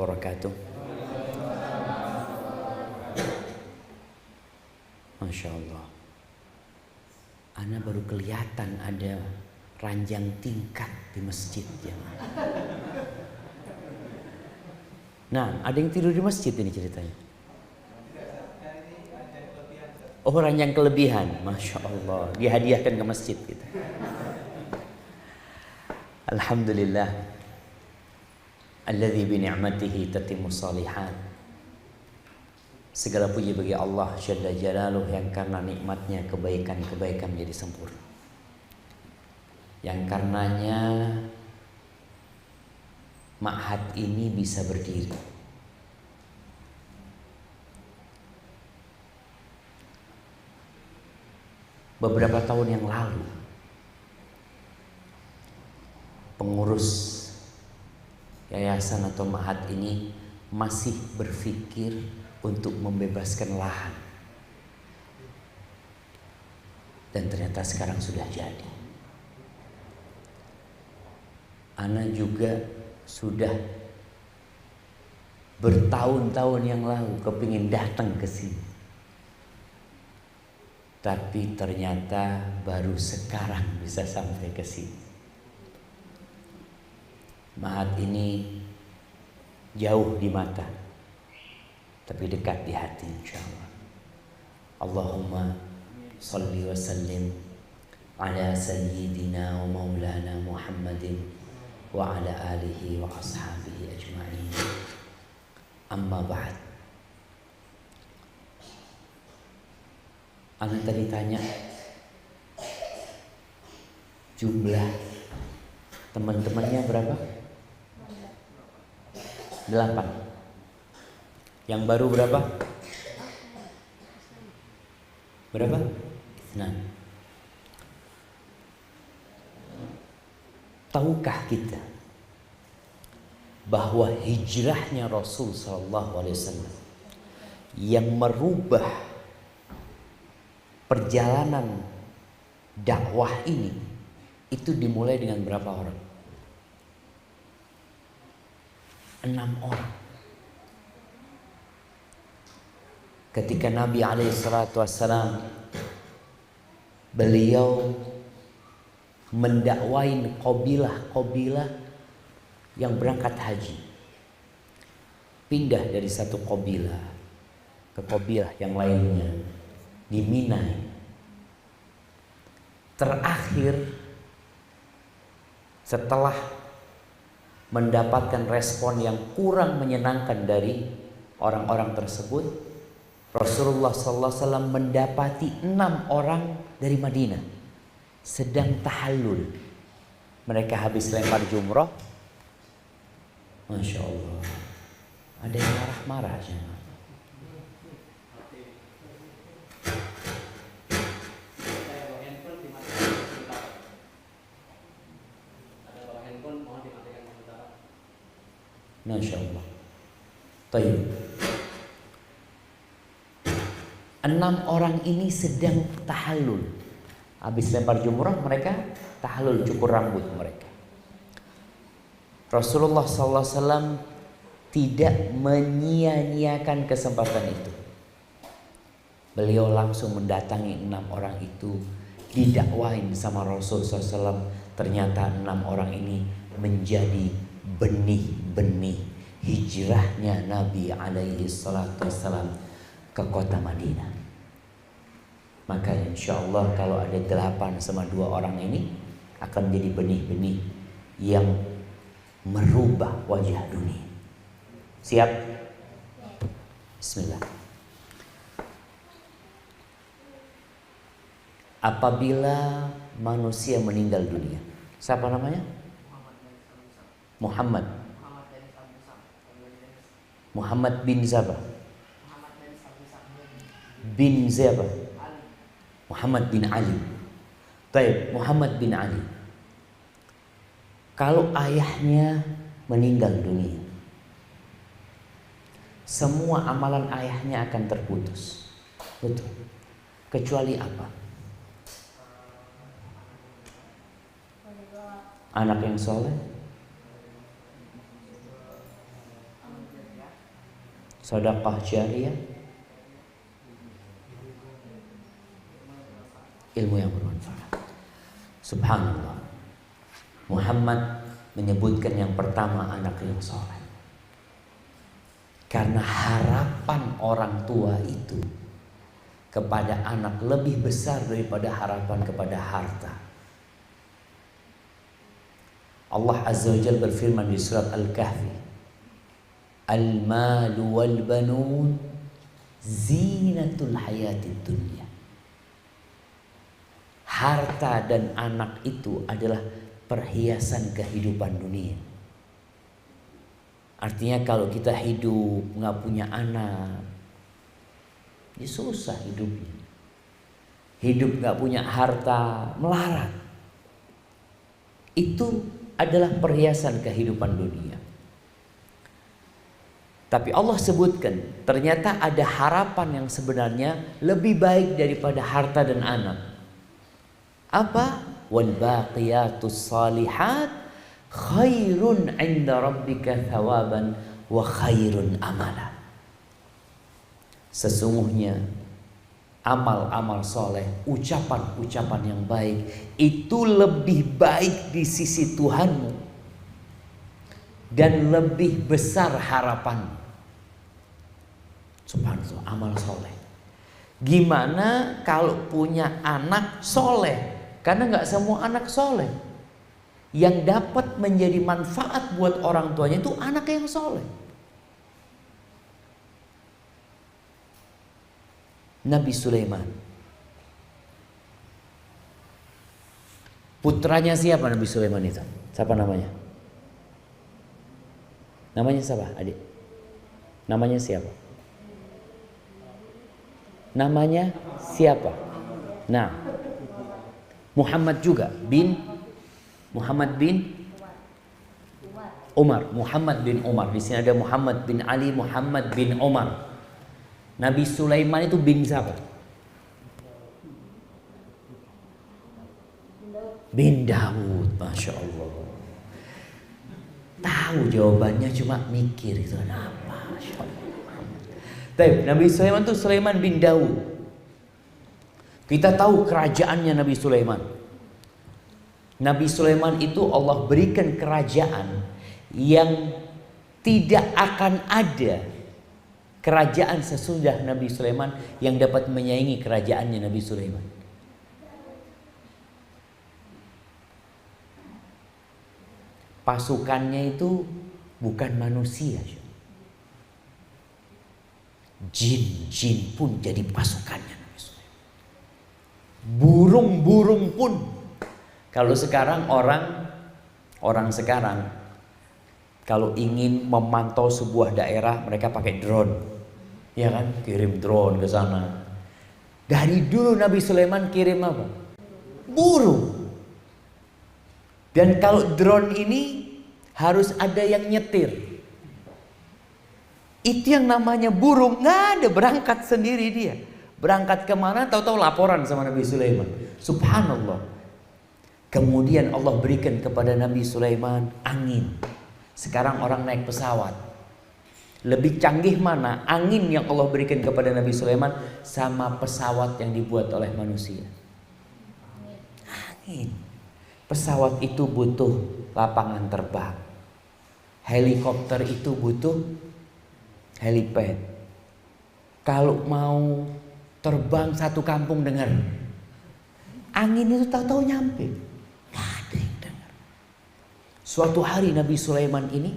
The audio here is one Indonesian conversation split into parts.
wabarakatuh. Masya Allah, ana baru kelihatan ada ranjang tingkat di masjid ya. Nah, ada yang tidur di masjid ini ceritanya. Oh, ranjang kelebihan, Masya Allah, dihadiahkan ke masjid gitu. Alhamdulillah, alladzi bi ni'matihi tatimmu shalihat. Segala puji bagi Allah Jalla Jalaluh yang karena nikmatnya kebaikan-kebaikan menjadi sempurna. Yang karenanya ma'had ini bisa berdiri. Beberapa tahun yang lalu pengurus yayasan atau ma'had ini masih berpikir untuk membebaskan lahan, dan ternyata sekarang sudah jadi. Ana juga sudah bertahun-tahun yang lalu kepingin datang ke sini, tapi ternyata baru sekarang bisa sampai ke sini. Ma'had ini jauh di mata, tapi dekat di hati insyaallah. Allahumma salli wa sallim ala sayyidina wa maulana Muhammadin wa ala alihi wa ashabihi ajma'in. Amma ba'd. Ana tadi tanya jumlah teman-temannya berapa? 8. Yang baru berapa? Berapa? Nah, tahukah kita bahwa hijrahnya Rasul sallallahu alaihi wasallam yang merubah perjalanan dakwah ini itu dimulai dengan berapa orang? 6 orang. Ketika Nabi SAW beliau mendakwain kabilah-kabilah yang berangkat haji, pindah dari satu kabilah ke kabilah yang lainnya di Mina. Terakhir setelah mendapatkan respon yang kurang menyenangkan dari orang-orang tersebut, Rasulullah SAW mendapati 6 orang dari Madinah sedang tahallul. Mereka habis lempar jumroh. Masya Allah, ada yang marah-marah. Masya Allah. Tayyib. 6 orang ini sedang tahallul. Habis lempar jumrah mereka tahallul, cukur rambut mereka. Rasulullah SAW tidak menyia-nyiakan kesempatan itu. Beliau langsung mendatangi 6 orang itu, didakwain sama Rasulullah SAW. Ternyata 6 orang ini menjadi benih-benih hijrahnya Nabi alaihi salatu wassalam ke kota Madinah. Maka insya Allah kalau ada 8 sama 2 orang ini akan menjadi benih-benih yang merubah wajah dunia. Siap? Bismillah. Apabila manusia meninggal dunia, siapa namanya? Muhammad. Muhammad bin siapa? Bin siapa? Muhammad bin Ali. Baik, Muhammad bin Ali. Kalau ayahnya meninggal dunia, semua amalan ayahnya akan terputus. Betul. Kecuali apa? Anak yang soleh, sedekah jariyah, ilmu yang bermanfaat. Subhanallah. Muhammad menyebutkan yang pertama anak yang soleh. Karena harapan orang tua itu kepada anak lebih besar daripada harapan kepada harta. Allah Azza wa Jalla berfirman di surat Al-Kahfi, Al-malu wal banun zinatul hayatid dunya. Harta dan anak itu adalah perhiasan kehidupan dunia. Artinya kalau kita hidup nggak punya anak, ya susah hidupnya. Hidup nggak punya harta, melarat. Itu adalah perhiasan kehidupan dunia. Tapi Allah sebutkan ternyata ada harapan yang sebenarnya lebih baik daripada harta dan anak. Apa? Wal baqiyatus salihat khairun 'inda rabbika thawaban wa khairun amala. Sesungguhnya amal-amal soleh, ucapan-ucapan yang baik itu lebih baik di sisi Tuhanmu dan lebih besar harapan. Subhanallah, amal soleh. Gimana kalau punya anak soleh? Karena nggak semua anak soleh. Yang dapat menjadi manfaat buat orang tuanya itu anak yang soleh. Nabi Sulaiman, putranya siapa Nabi Sulaiman itu? Siapa namanya? Namanya siapa, adik? Namanya siapa? Namanya siapa? Nah, Muhammad juga bin Muhammad bin Umar. Muhammad bin Umar. Di sini ada Muhammad bin Ali, Muhammad bin Umar. Nabi Sulaiman itu bin siapa? Bin Daud. Masya Allah. Tahu jawabannya, cuma mikir itu apa. Masya Allah. Tapi Nabi Sulaiman itu Sulaiman bin Daud. Kita tahu kerajaannya Nabi Sulaiman. Nabi Sulaiman itu Allah berikan kerajaan yang tidak akan ada kerajaan sesudah Nabi Sulaiman yang dapat menyaingi kerajaannya Nabi Sulaiman. Pasukannya itu bukan manusia. Jin-jin pun jadi pasukannya Nabi Sulaiman. Burung-burung pun. Kalau sekarang orang sekarang kalau ingin memantau sebuah daerah, mereka pakai drone. Ya kan? Kirim drone ke sana. Dari dulu Nabi Sulaiman kirim apa? Burung. Dan kalau drone ini harus ada yang nyetir. Itu yang namanya burung. Nggak ada, berangkat sendiri dia. Berangkat kemana tahu-tahu laporan sama Nabi Sulaiman. Subhanallah. Kemudian Allah berikan kepada Nabi Sulaiman angin. Sekarang orang naik pesawat. Lebih canggih mana angin yang Allah berikan kepada Nabi Sulaiman sama pesawat yang dibuat oleh manusia? Angin. Pesawat itu butuh lapangan terbang. Helikopter itu butuh helipad. Kalau mau terbang satu kampung, dengar angin itu tahu-tahu nyampe. Gak ada yang dengar. Suatu hari Nabi Sulaiman ini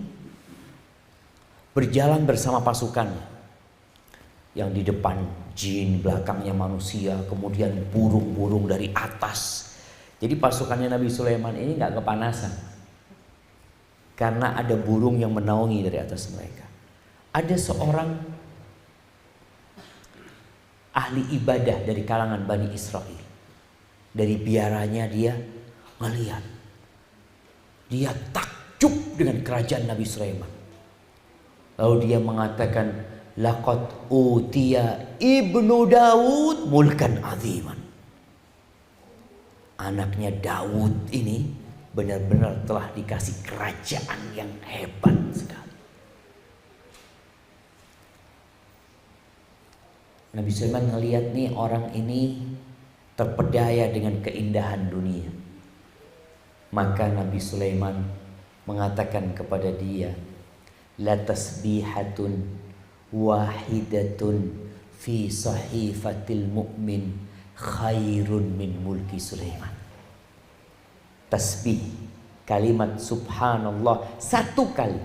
berjalan bersama pasukannya. Yang di depan jin, belakangnya manusia, kemudian burung-burung dari atas. Jadi pasukannya Nabi Sulaiman ini gak kepanasan. Karena ada burung yang menaungi dari atas mereka. Ada seorang ahli ibadah dari kalangan Bani Israel. Dari biaranya dia melihat. Dia takjub dengan kerajaan Nabi Sulaiman. Lalu dia mengatakan, laqad utiya ibnu Daud mulkan aziman. Anaknya Daud ini benar-benar telah dikasih kerajaan yang hebat sekali. Nabi Sulaiman ngelihat nih orang ini terpedaya dengan keindahan dunia. Maka Nabi Sulaiman mengatakan kepada dia, la tasbihatun wahidatun fi sahifatil mu'min khairun min mulki Sulaiman. Tasbih, kalimat subhanallah satu kali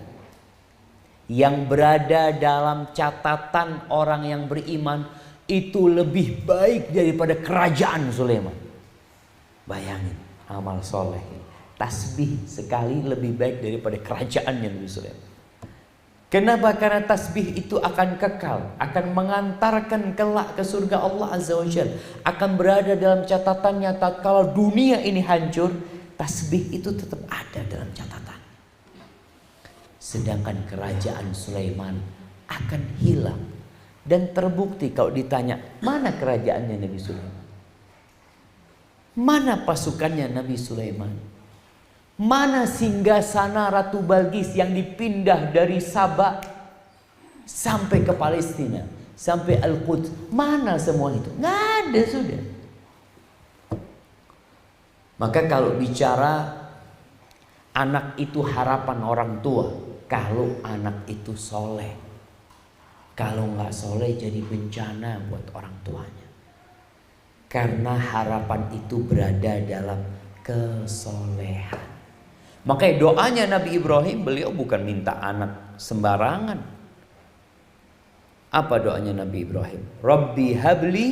yang berada dalam catatan orang yang beriman itu lebih baik daripada kerajaan Sulaiman. Bayangin amal soleh, tasbih sekali lebih baik daripada kerajaannya Nabi Sulaiman. Kenapa? Karena tasbih itu akan kekal, akan mengantarkan kelak ke surga Allah Azza wa Jalla, akan berada dalam catatannya tatkala dunia ini hancur, tasbih itu tetap ada dalam catatan. Sedangkan kerajaan Sulaiman akan hilang. Dan terbukti kalau ditanya, mana kerajaannya Nabi Sulaiman? Mana pasukannya Nabi Sulaiman? Mana singgasana Ratu Balqis yang dipindah dari Sabah sampai ke Palestina, sampai Al-Quds? Mana semua itu? Nggak ada sudah. Maka kalau bicara anak itu harapan orang tua, kalau anak itu soleh. Kalau nggak soleh jadi bencana buat orang tuanya. Karena harapan itu berada dalam kesolehan. Makanya doanya Nabi Ibrahim, beliau bukan minta anak sembarangan. Apa doanya Nabi Ibrahim? Rabbi habli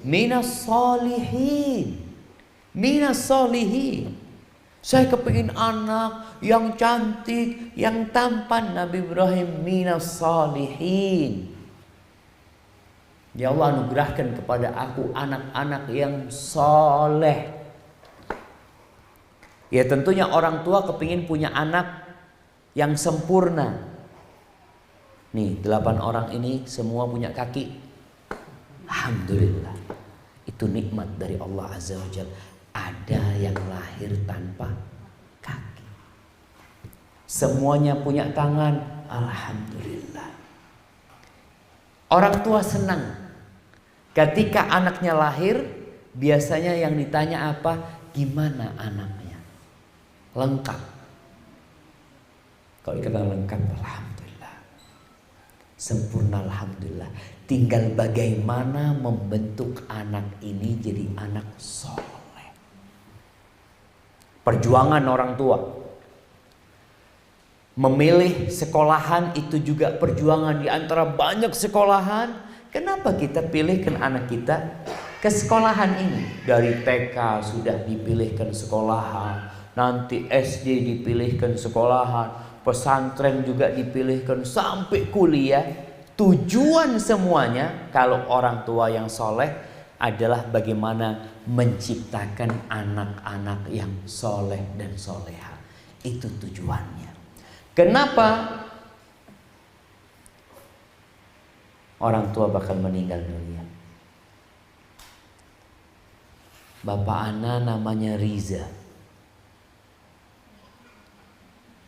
minas solihin. Minas solihin. Saya kepingin anak yang cantik, yang tampan. Nabi Ibrahim minas solihin. Ya Allah, anugerahkan kepada aku anak-anak yang soleh. Ya tentunya orang tua kepingin punya anak yang sempurna. Nih 8 orang ini semua punya kaki. Alhamdulillah. Itu nikmat dari Allah Azza wa Jalla. Ada yang lahir tanpa kaki. Semuanya punya tangan. Alhamdulillah. Orang tua senang ketika anaknya lahir. Biasanya yang ditanya apa? Gimana anaknya? Lengkap. Kalau dikatakan lengkap, alhamdulillah. Sempurna, alhamdulillah. Tinggal bagaimana membentuk anak ini jadi anak soleh. Perjuangan orang tua. Memilih sekolahan itu juga perjuangan. Di antara banyak sekolahan, kenapa kita pilihkan anak kita ke sekolahan ini? Dari TK sudah dipilihkan sekolahan, nanti SD dipilihkan sekolahan, pesantren juga dipilihkan, sampai kuliah. Tujuan semuanya kalau orang tua yang soleh adalah bagaimana menciptakan anak-anak yang soleh dan soleha. Itu tujuannya. Kenapa orang tua bakal meninggal dunia? Bapak ana namanya Riza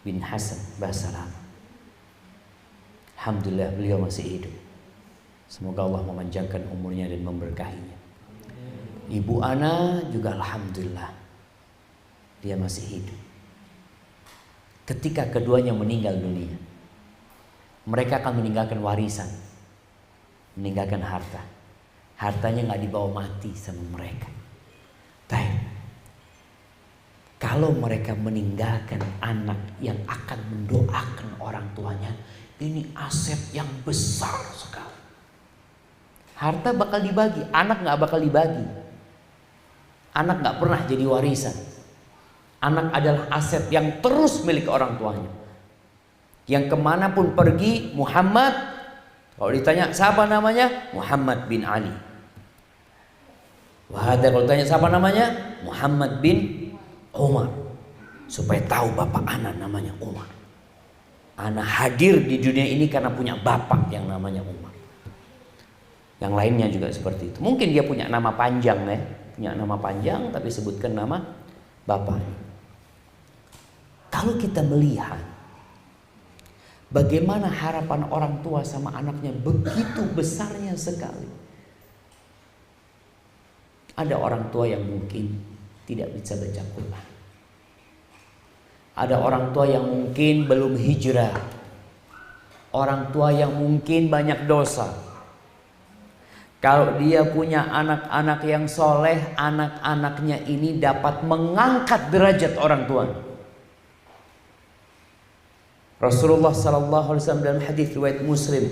bin Hasan Basalam. Alhamdulillah beliau masih hidup. Semoga Allah memanjangkan umurnya dan memberkahinya. Ibu ana juga alhamdulillah dia masih hidup. Ketika keduanya meninggal dunia, mereka akan meninggalkan warisan, meninggalkan harta. Hartanya nggak dibawa mati sama mereka. Tapi kalau mereka meninggalkan anak yang akan mendoakan orang tuanya, ini aset yang besar sekali. Harta bakal dibagi, anak nggak bakal dibagi. Anak nggak pernah jadi warisan. Anak adalah aset yang terus milik orang tuanya. Yang kemanapun pergi, Muhammad. Kalau ditanya siapa namanya, Muhammad bin Ali. Wahada kalau ditanya siapa namanya, Muhammad bin Umar. Supaya tahu bapak anak namanya Umar. Anak hadir di dunia ini karena punya bapak yang namanya Umar. Yang lainnya juga seperti itu. Mungkin dia punya nama panjang ya, punya nama panjang tapi sebutkan nama bapaknya. Kalau kita melihat Bagaimana harapan orang tua sama anaknya begitu besarnya sekali. Ada orang tua yang mungkin tidak bisa baca Quran. Ada orang tua yang mungkin belum hijrah. Orang tua yang mungkin banyak dosa. Kalau dia punya anak-anak yang soleh, anak-anaknya ini dapat mengangkat derajat orang tua. Rasulullah SAW dalam hadis riwayat Muslim,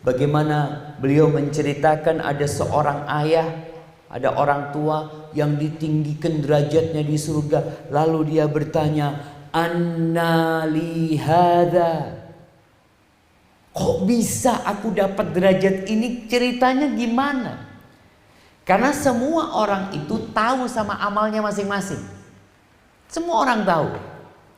bagaimana beliau menceritakan ada seorang ayah, ada orang tua yang ditinggikan derajatnya di surga. Lalu dia bertanya, "Anna li hadza?" Kok bisa aku dapat derajat ini? Ceritanya gimana? Karena semua orang itu tahu sama amalnya masing-masing. Semua orang tahu.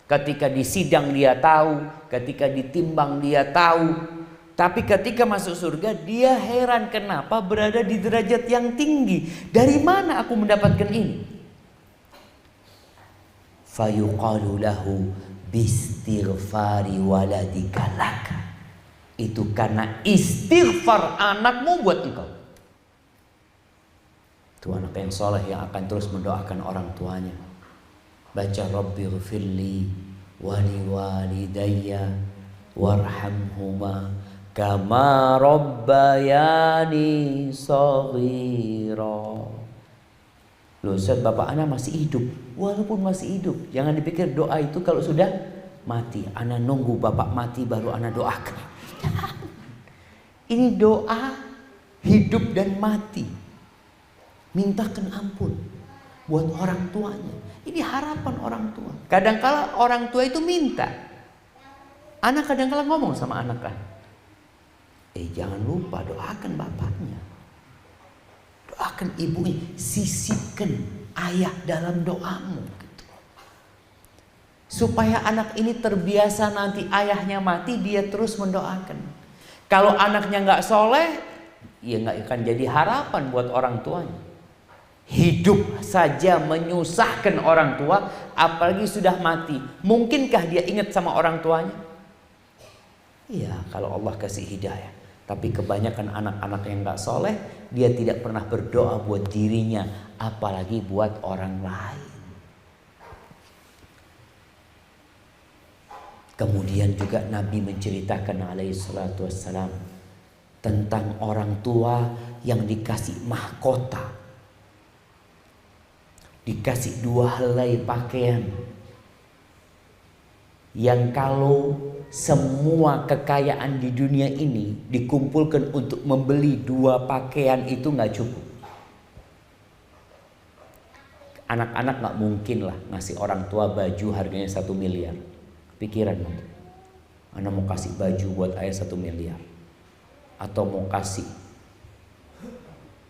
Ketika di sidang dia tahu, ketika ditimbang dia tahu. Tapi ketika masuk surga dia heran kenapa berada di derajat yang tinggi. Dari mana aku mendapatkan ini? Fayuqalu lahu bistighfari waladika laka. Itu karena istighfar anakmu buat engkau. Itu anak yang soleh yang akan terus mendoakan orang tuanya. Baca Rabbighfirli wali walidayya warhamhuma kama rabbayani shaghira. Loh Ustaz, bapak anak masih hidup. Walaupun masih hidup, jangan dipikir doa itu kalau sudah mati. Anak nunggu bapak mati baru anak doakan. Ini doa hidup dan mati. Mintakan ampun buat orang tuanya. Ini harapan orang tua. Kadangkala orang tua itu minta. Anak kadangkala ngomong sama anak kan, jangan lupa doakan bapaknya, doakan ibunya, sisipkan ayah dalam doamu gitu. Supaya anak ini terbiasa nanti ayahnya mati dia terus mendoakan. Kalau anaknya nggak soleh, ya nggak akan jadi harapan buat orang tuanya. Hidup saja menyusahkan orang tua, apalagi sudah mati. Mungkinkah dia ingat sama orang tuanya? Iya, kalau Allah kasih hidayah. Tapi kebanyakan anak-anak yang gak soleh, dia tidak pernah berdoa buat dirinya, apalagi buat orang lain. Kemudian juga Nabi menceritakan alaihi salatu wassalam tentang orang tua yang dikasih mahkota, dikasih 2 helai pakaian, yang kalau semua kekayaan di dunia ini dikumpulkan untuk membeli 2 pakaian itu nggak cukup. Anak-anak nggak mungkin lah ngasih orang tua baju harganya 1 miliar. Pikiran nanti, anak mau kasih baju buat ayah 1 miliar, atau mau kasih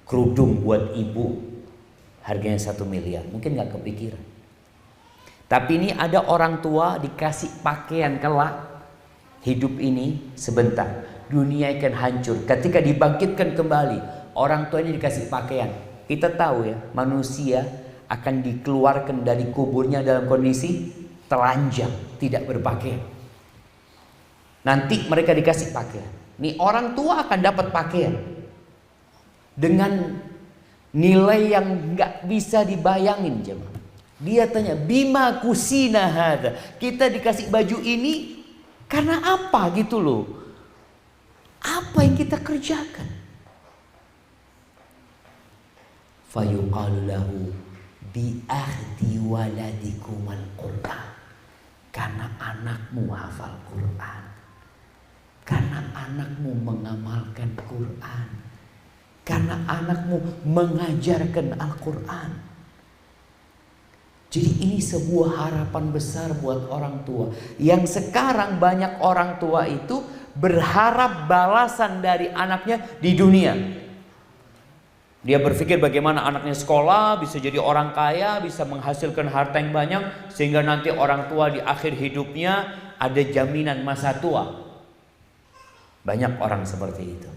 kerudung buat ibu harganya 1 miliar, mungkin nggak kepikiran. Tapi ini ada orang tua dikasih pakaian kelak, hidup ini sebentar, dunia akan hancur. Ketika dibangkitkan kembali, orang tua ini dikasih pakaian. Kita tahu ya, manusia akan dikeluarkan dari kuburnya dalam kondisi telanjang, tidak berpakaian. Nanti mereka dikasih pakaian. Nih orang tua akan dapat pakaian dengan nilai yang nggak bisa dibayangin jemaah. Dia tanya, bima kusina hadza, kita dikasih baju ini karena apa gitu loh? Apa yang kita kerjakan? Fayuqalu lahu bi ahdi waladikumal Qur'an, karena anakmu hafal Quran, karena anakmu mengamalkan Quran, karena anakmu mengajarkan Al-Quran. Jadi ini sebuah harapan besar buat orang tua. Yang sekarang banyak orang tua itu berharap balasan dari anaknya di dunia. Dia berpikir bagaimana anaknya sekolah, bisa jadi orang kaya, bisa menghasilkan harta yang banyak, sehingga nanti orang tua di akhir hidupnya ada jaminan masa tua. Banyak orang seperti itu.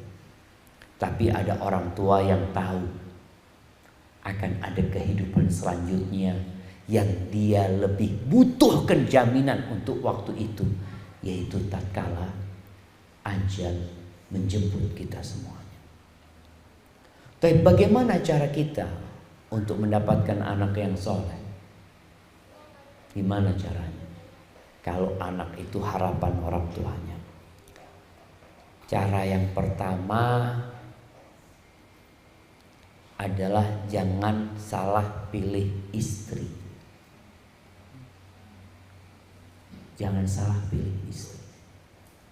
Tapi ada orang tua yang tahu akan ada kehidupan selanjutnya yang dia lebih butuhkan jaminan untuk waktu itu, yaitu tatkala ajal menjemput kita semuanya. Tapi bagaimana cara kita untuk mendapatkan anak yang soleh? Gimana caranya? Kalau anak itu harapan orang tuanya, cara yang pertama adalah jangan salah pilih istri. Jangan salah pilih istri.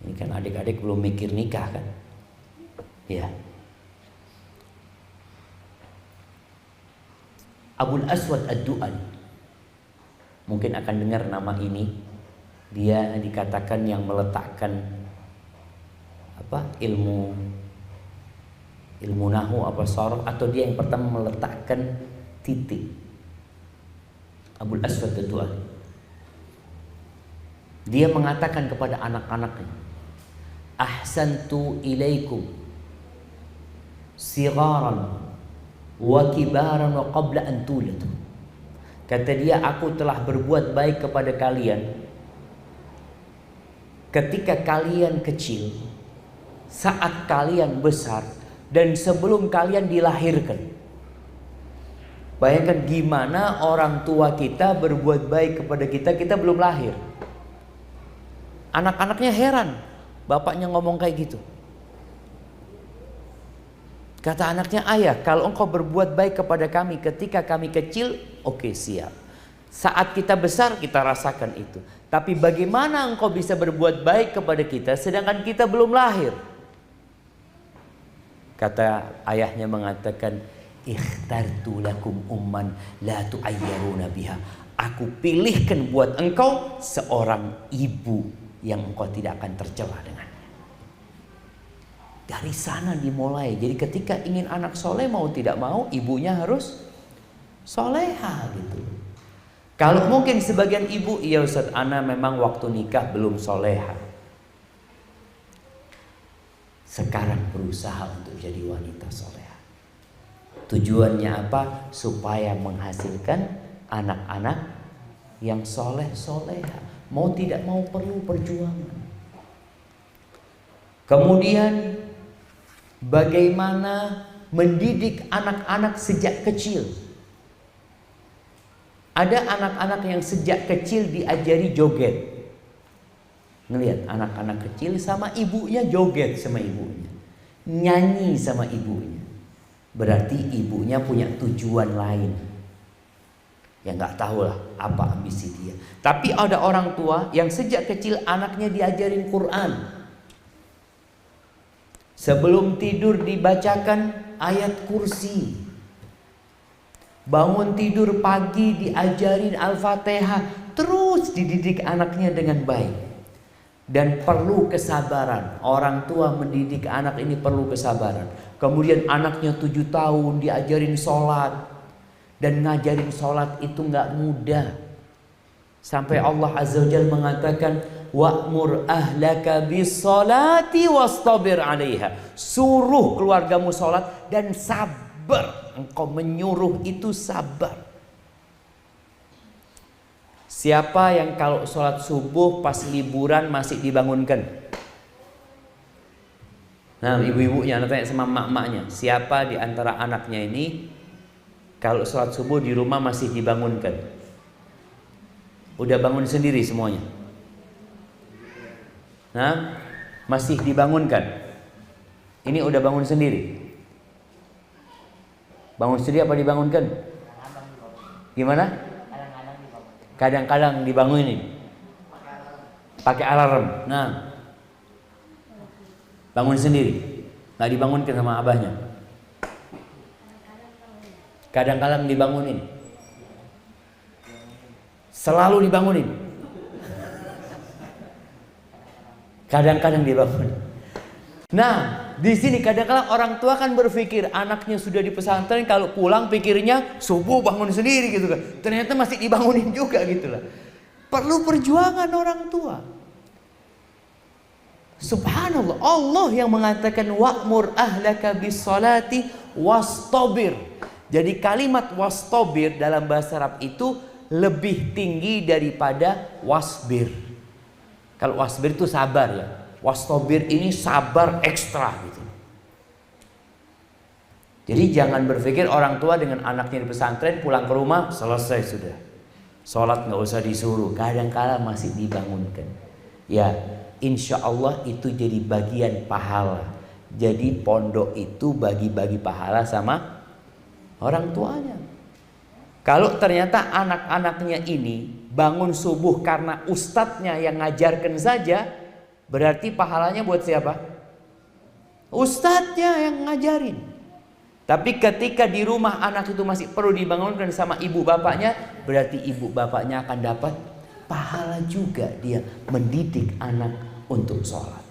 Ini kan adik-adik belum mikir nikah kan? Ya. Abul Aswad Ad-Du'ali, mungkin akan dengar nama ini. Dia dikatakan yang meletakkan ilmu nahu apa sorof, atau dia yang pertama meletakkan titik. Abul Aswad Ad-Du'ali, dia mengatakan kepada anak-anaknya, ahsantu ilaikum sigaran wa kibaran wa qabla an tuladu. Kata dia, aku telah berbuat baik kepada kalian ketika kalian kecil, saat kalian besar, dan sebelum kalian dilahirkan. Bayangkan gimana orang tua kita berbuat baik kepada kita, kita belum lahir. Anak-anaknya heran, bapaknya ngomong kayak gitu. Kata anaknya, ayah, kalau engkau berbuat baik kepada kami ketika kami kecil, oke, siap. Saat kita besar kita rasakan itu. Tapi bagaimana engkau bisa berbuat baik kepada kita sedangkan kita belum lahir? Kata ayahnya mengatakan, ikhtartu lakum umman la tu'ayyaruna biha. Aku pilihkan buat engkau seorang ibu yang engkau tidak akan tercela dengannya. Dari sana dimulai. Jadi ketika ingin anak soleh, mau tidak mau ibunya harus soleha gitu. Kalau mungkin sebagian ibu, iya Ustaz, ana memang waktu nikah belum soleha. Sekarang berusaha untuk jadi wanita soleha. Tujuannya apa? Supaya menghasilkan anak-anak yang soleh-soleha. Mau tidak mau perlu perjuangan. Kemudian bagaimana mendidik anak-anak sejak kecil. Ada anak-anak yang sejak kecil diajari joget. Ngelihat anak-anak kecil sama ibunya joget sama ibunya, nyanyi sama ibunya. Berarti ibunya punya tujuan lain. Ya nggak tahu lah apa ambisi dia. Tapi ada orang tua yang sejak kecil anaknya diajarin Quran. Sebelum tidur dibacakan ayat kursi. Bangun tidur pagi diajarin Al-Fatihah. Terus dididik anaknya dengan baik. Dan perlu kesabaran. Orang tua mendidik anak ini perlu kesabaran. Kemudian anaknya 7 tahun diajarin sholat. Dan ngajarin sholat itu gak mudah. Sampai Allah Azza wa Jalla mengatakan, wa'mur ahlaka bis sholati wastabir 'alaiha. Suruh keluargamu sholat dan sabar. Engkau menyuruh itu sabar. Siapa yang kalau sholat subuh pas liburan masih dibangunkan? Nah, ibu-ibunya tanya sama mak-maknya, siapa di antara anaknya ini kalau sholat subuh di rumah masih dibangunkan? Udah bangun sendiri semuanya? Nah, masih dibangunkan? Ini udah bangun sendiri? Bangun sendiri apa dibangunkan? Gimana? Kadang-kadang dibangunin. Pakai alarm. Nah, bangun sendiri, nggak dibangunkan sama abahnya. Kadang-kadang dibangunin. Selalu dibangunin. Kadang-kadang dibangunin. Nah, di sini kadang-kadang orang tua kan berpikir anaknya sudah di pesantren, kalau pulang pikirnya subuh bangun sendiri gitu kan. Ternyata masih dibangunin juga gitu lah. Perlu perjuangan orang tua. Subhanallah, Allah yang mengatakan wa'mur ahlaka bis salati wastabir. Jadi kalimat wastabir dalam bahasa Arab itu lebih tinggi daripada wasbir. Kalau wasbir itu sabar ya. Wastobir ini sabar ekstra gitu. Jadi jangan berpikir orang tua dengan anaknya di pesantren pulang ke rumah selesai sudah. Sholat nggak usah disuruh, kadang-kala masih dibangunkan. Ya, insya Allah itu jadi bagian pahala. Jadi pondok itu bagi-bagi pahala sama orang tuanya. Kalau ternyata anak-anaknya ini bangun subuh karena ustadznya yang ngajarkan saja, berarti pahalanya buat siapa? Ustadznya yang ngajarin. Tapi ketika di rumah anak itu masih perlu dibangunkan sama ibu bapaknya, berarti ibu bapaknya akan dapat pahala juga, dia mendidik anak untuk sholat.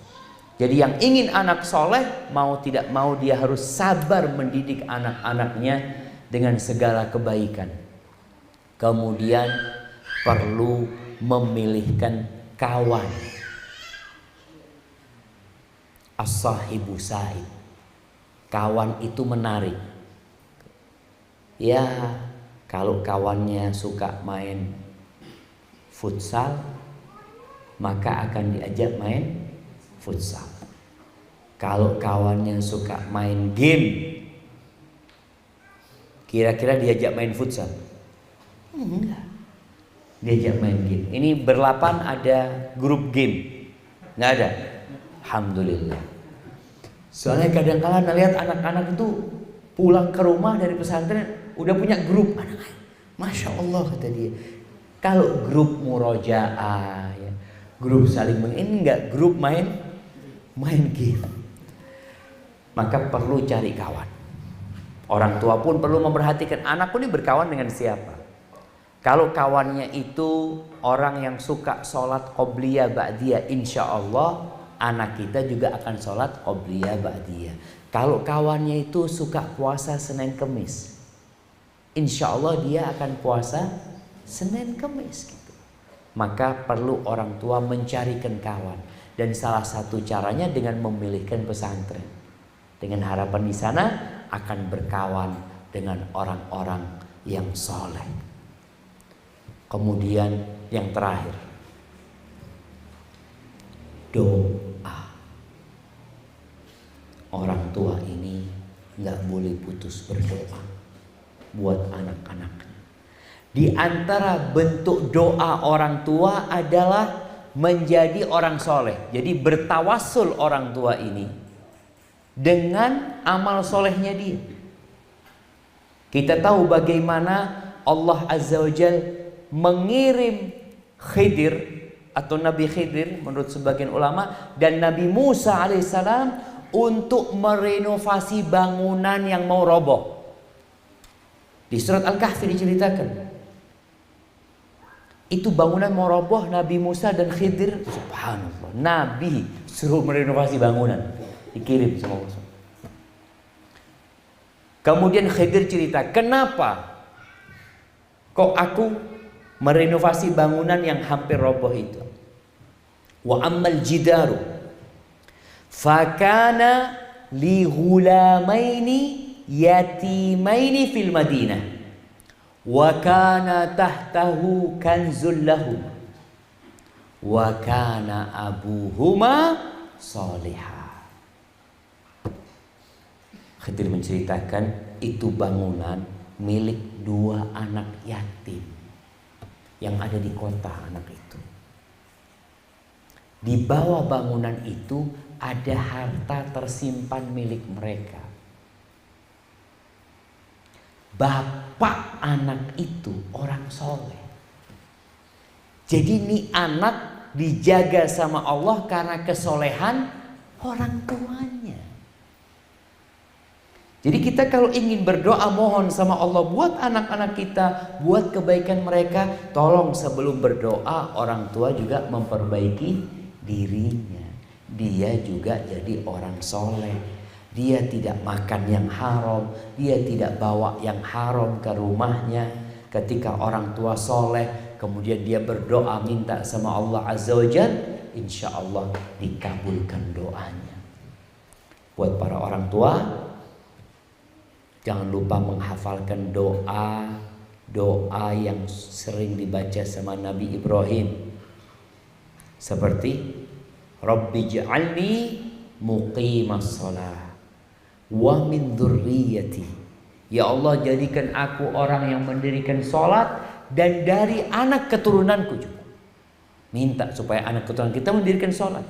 Jadi yang ingin anak soleh, mau tidak mau dia harus sabar mendidik anak-anaknya dengan segala kebaikan. Kemudian perlu memilihkan kawan. As-sahibu sa'id. Kawan itu menarik. Ya, kalau kawannya suka main futsal, maka akan diajak main futsal. Kalau kawannya suka main game, kira-kira diajak main futsal? Enggak. Diajak main game. Ini berlapan ada grup game? Enggak ada. Alhamdulillah. Soalnya kadang-kadang lihat anak-anak itu pulang ke rumah dari pesantren udah punya grup anak. Masya Allah kata dia. Kalau grup murojaah, ya, grup saling ini enggak, grup main game. Maka perlu cari kawan. Orang tua pun perlu memperhatikan anakku ini berkawan dengan siapa. Kalau kawannya itu orang yang suka sholat qobliyah ba'diyah, insya Allah anak kita juga akan sholat qobliyah ba'diyah. Kalau kawannya itu suka puasa Senin Kemis, insya Allah dia akan puasa Senin Kemis gitu. Maka perlu orang tua mencarikan kawan. Dan salah satu caranya dengan memilihkan pesantren. Dengan harapan di sana akan berkawan dengan orang-orang yang soleh. Kemudian yang terakhir, doa. Orang tua ini nggak boleh putus berdoa buat anak-anaknya. Di antara bentuk doa orang tua adalah menjadi orang soleh. Jadi bertawasul orang tua ini dengan amal solehnya dia. Kita tahu bagaimana Allah Azza wa Jal mengirim Khidir atau Nabi Khidir menurut sebagian ulama dan Nabi Musa alaihissalam untuk merenovasi bangunan yang mau roboh. Di surat Al-Kahfi diceritakan. Itu bangunan mau roboh, Nabi Musa dan Khidir, subhanallah, Nabi suruh merenovasi bangunan, dikirim sama Allah. Kemudian Khidir cerita, kenapa kok aku merenovasi bangunan yang hampir roboh itu? Wa ammal jidaru fakana li ghulamaini yatimaini fil Madinah wa kana tahtahu kanzul lahum wa kana abuhuma salihah. Khidir menceritakan itu bangunan milik dua anak yatim yang ada di kota anak itu. Di bawah bangunan itu ada harta tersimpan milik mereka. Bapak anak itu orang soleh. Jadi ini anak dijaga sama Allah karena kesolehan orang tuanya. Jadi kita kalau ingin berdoa mohon sama Allah buat anak-anak kita, buat kebaikan mereka, tolong sebelum berdoa orang tua juga memperbaiki dirinya. Dia juga jadi orang soleh. Dia tidak makan yang haram, dia tidak bawa yang haram ke rumahnya. Ketika orang tua soleh, kemudian dia berdoa minta sama Allah Azza wa Jalla, insya Allah dikabulkan doanya. Buat para orang tua, jangan lupa menghafalkan doa yang sering dibaca sama Nabi Ibrahim. Seperti Rabbi ij'alni muqimas shalah wa min dzurriyyati. Ya Allah, jadikan aku orang yang mendirikan salat dan dari anak keturunanku juga. Minta supaya anak keturunan kita mendirikan salat.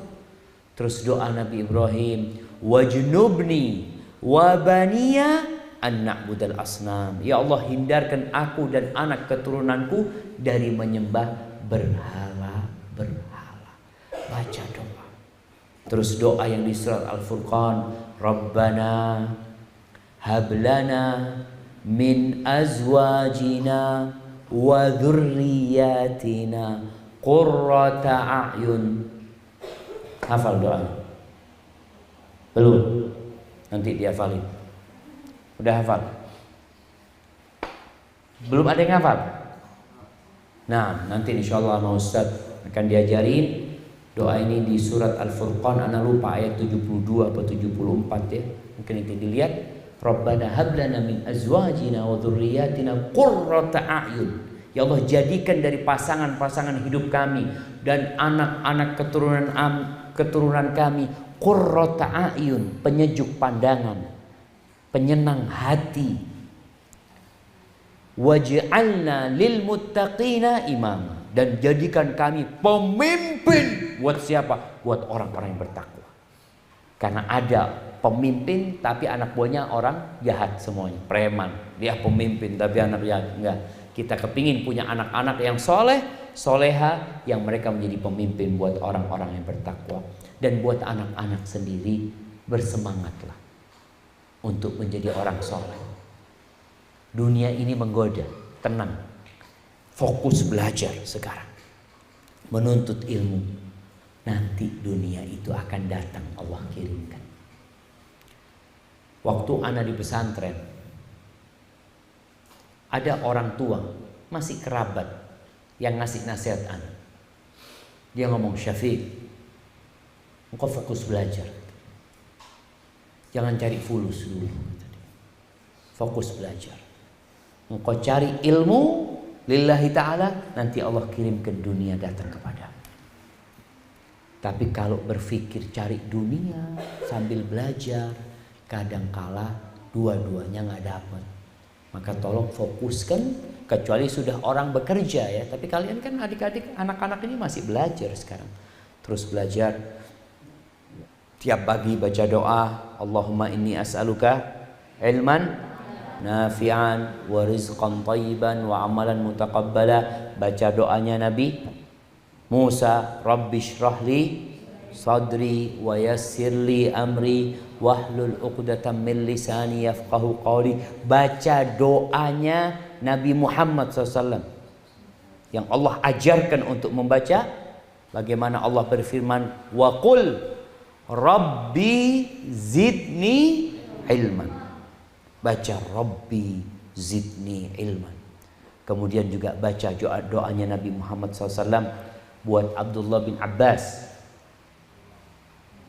Terus doa Nabi Ibrahim, wajnubni wa baniya an na'budal asnam. Ya Allah, hindarkan aku dan anak keturunanku dari menyembah berhala-berhala. Baca doa. Terus doa yang di surat Al-Furqan, Rabbana hablana min azwajina wa dzurriyyatina qurrata a'yun. Hafal doanya? Belum? Nanti dihafalin. Udah hafal? Belum ada yang hafal? Nah, nanti insyaallah sama Ustaz akan diajarin doa ini di surat Al-Furqan. Ana lupa ayat 72 atau 74 ya. Mungkin nanti dilihat. Rabbana hablana min azwajina wa dzurriyyatina qurrata a'yun. Ya Allah, jadikan dari pasangan-pasangan hidup kami dan anak-anak keturunan kami qurrata a'yun, penyejuk pandangan, penyenang hati. Waj'alna lil muttaqina imama, dan jadikan kami pemimpin buat siapa? Buat orang-orang yang bertakwa. Karena ada pemimpin tapi anak buahnya orang jahat semuanya, preman. Dia pemimpin tapi anak jahat. Enggak. Kita kepingin punya anak-anak yang soleh, soleha, yang mereka menjadi pemimpin buat orang-orang yang bertakwa. Dan buat anak-anak sendiri, bersemangatlah untuk menjadi orang soleh. Dunia ini menggoda, tenang, fokus belajar sekarang, menuntut ilmu. Nanti dunia itu akan datang, Allah kirimkan. Waktu ana di pesantren, ada orang tua, masih kerabat, yang ngasih nasihat ana. Dia ngomong, Syafiq, engkau fokus belajar, jangan cari fulus dulu, fokus belajar. Engkau cari ilmu lillahi ta'ala, nanti Allah kirimkan dunia datang kepadamu. Tapi kalau berpikir cari dunia sambil belajar, kadangkala dua-duanya nggak dapat. Maka tolong fokuskan, kecuali sudah orang bekerja ya. Tapi kalian kan adik-adik, anak-anak ini masih belajar sekarang. Terus belajar, tiap pagi baca doa, Allahumma inni as'aluka ilman nafi'an wa rizqan thayyiban wa amalan mutaqabbala. Baca doanya Nabi Musa, Rabbi shrahli sadri wa yassirli amri wahlul 'uqdatam min lisani yafqahu qawli. Baca doanya Nabi Muhammad SAW yang Allah ajarkan untuk membaca. Bagaimana Allah berfirman, wa qul Rabbi zidni ilman. Baca Rabbi zidni ilman. Kemudian juga baca doanya Nabi Muhammad SAW buat Abdullah bin Abbas.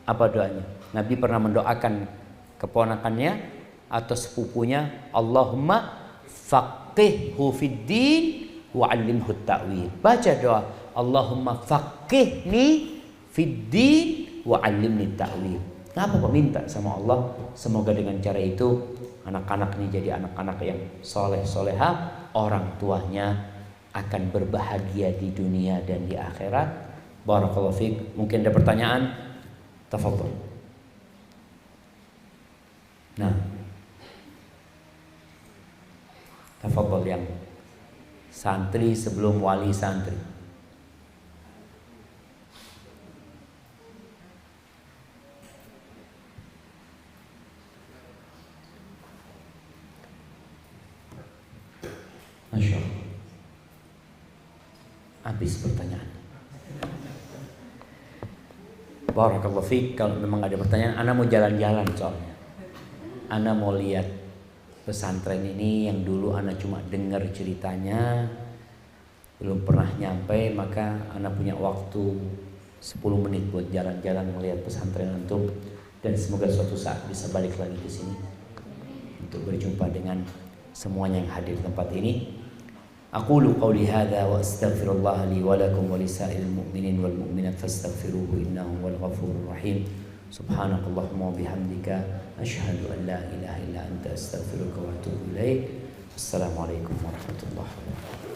Apa doanya? Nabi pernah mendoakan keponakannya atau sepupunya, Allahumma faqihhu fid din wa 'allimhu ta'wil. Baca doa, Allahumma faqihni fid din wa 'allimni ta'wil. Kenapa meminta sama Allah? Semoga dengan cara itu anak-anak ini jadi anak-anak yang soleh soleha, orang tuanya akan berbahagia di dunia dan di akhirat. Barakallahu fiik. Mungkin ada pertanyaan? Tafadhol. Nah, tafadhol yang santri sebelum wali santri. Masya Allah. Habis pertanyaan. Barakallahu fiik. Kalau memang ada pertanyaan, ana mau jalan-jalan soalnya. Ana mau lihat pesantren ini yang dulu ana cuma dengar ceritanya, belum pernah nyampe, maka ana punya waktu 10 menit buat jalan-jalan melihat pesantren antum, dan semoga suatu saat bisa balik lagi ke sini untuk berjumpa dengan semuanya yang hadir di tempat ini. Aqulu qawli hadza wa astaghfirullah li wa lakum wa lisa'iril mu'minin wal mu'minat fastaghfiruhu innahu wal ghafurur rahim. Subhanakallahumma wa bihamdika asyhadu an la ilaha illa anta astaghfiruka wa atubu ilaik. Assalamualaikum warahmatullahi wabarakatuh.